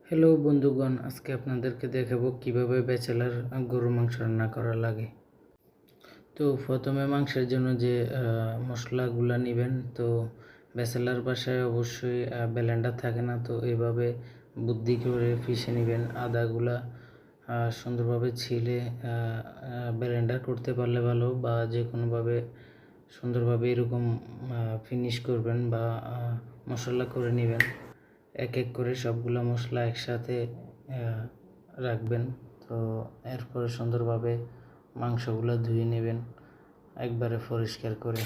Hello বন্ধুগণ, আজকে আপনাদেরকে দেখাবো কিভাবে ব্যাচেলার গরুর মাংস রান্না করা লাগে। তো প্রথমে মাংসের জন্য যে মশলাগুলো নেবেন, তো ব্যাচেলার বাসায় অবশ্যই ব্লেন্ডার থাকে না, তো এইভাবে বুদ্ধি করে পিষে নেবেন। আদাগুলা সুন্দরভাবে ছিলে ব্লেন্ডার করতে পারলে ভালো, বা যে কোনোভাবে সুন্দরভাবে এরকম ফিনিশ করবেন বা মশলা করে নেবেন। এক এক করে সবগুলো মশলা একসাথে রাখবেন। তো এরপরে সুন্দরভাবে মাংসগুলো ধুয়ে নেবেন একবারে পরিষ্কার করে।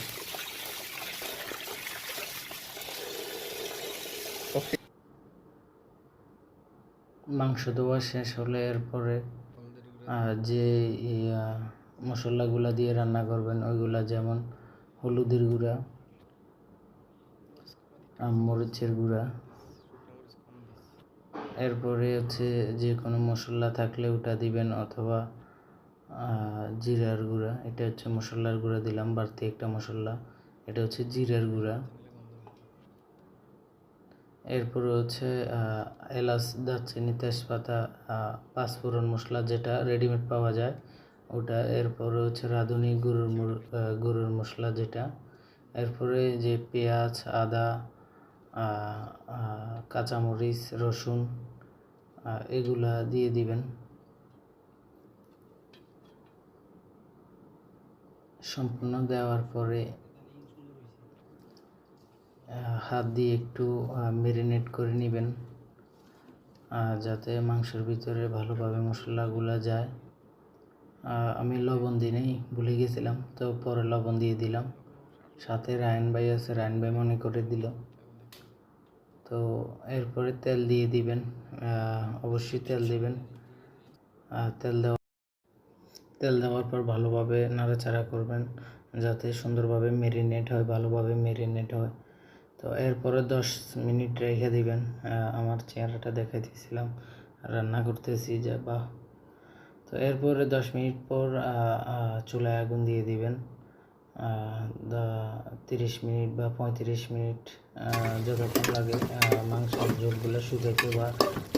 মাংস ধোয়া শেষ হলে এরপরে যে মশলাগুলো দিয়ে রান্না করবেন ওইগুলা, যেমন হলুদের গুঁড়া, মরিচের গুঁড়া, এরপরে হচ্ছে যে কোনো মশলা থাকলে ওটা দিবেন, অথবা জিরার গুঁড়া। এটা হচ্ছে মশলার গুঁড়া দিলাম, বাড়তি একটা মশলা। এটা হচ্ছে জিরার গুঁড়া। এরপরে হচ্ছে এলাচ, দারচিনি, তেজপাতা, পাঁচফোড়ন মশলা যেটা রেডিমেড পাওয়া যায় ওটা। এরপরে হচ্ছে রাঁধুনি গরুর মশলা যেটা। এরপরে যে পেঁয়াজ, আদা, কাঁচামরিচ, রসুন, এগুলা দিয়ে দিবেন। সম্পূর্ণ দেওয়ার পরে হাত দিয়ে একটু ম্যারিনেট করে নেবেন, যাতে মাংসের ভিতরে ভালোভাবে মশলাগুলো যায়। আমি লবণ দিই ভুলে গেছিলাম, তো পরে লবণ দিয়ে দিলাম। সাথে রায়ন ভাই আছে, রায়ন ভাই মনে করে দিল। তো এরপরে তেল দিয়ে দিবেন, অবশ্যই তেল দিবেন। তেল দেওয়ার পর ভালোভাবে নাড়াচাড়া করবেন যাতে সুন্দরভাবে ম্যারিনেট হয়, ভালোভাবে ম্যারিনেট হয়। তো এরপরে 10 মিনিট রেখে দিবেন। আমার চেহারাটা দেখাইতেছিলাম, রান্না করতেছি যে বাহ। তো এরপরে 10 মিনিট পর চুলায় আগুন দিয়ে দিবেন। 30 মিনিট বা 35 মিনিট যতক্ষণ লাগে মাংসের ঝোলগুলো শুকাইতে বা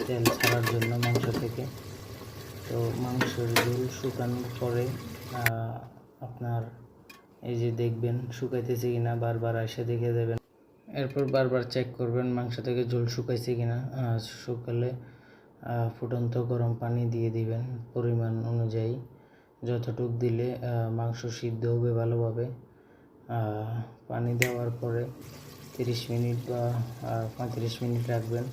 তেল ছাড়ার জন্য মাংস থেকে। তো মাংসের ঝোল শুকানোর পরে আপনার এই যে দেখবেন শুকাইতেছে কিনা, বারবার এসে দেখে দেবেন। এরপর বারবার চেক করবেন মাংস থেকে ঝোল শুকাইছে কিনা। শুকালে ফুটন্ত গরম পানি দিয়ে দিবেন পরিমাণ অনুযায়ী। যতটুক দিলে মাংস সিদ্ধ হবে ভালোভাবে। পানি দেওয়ার পরে 30 মিনিট বা 35 মিনিট রাখবেন।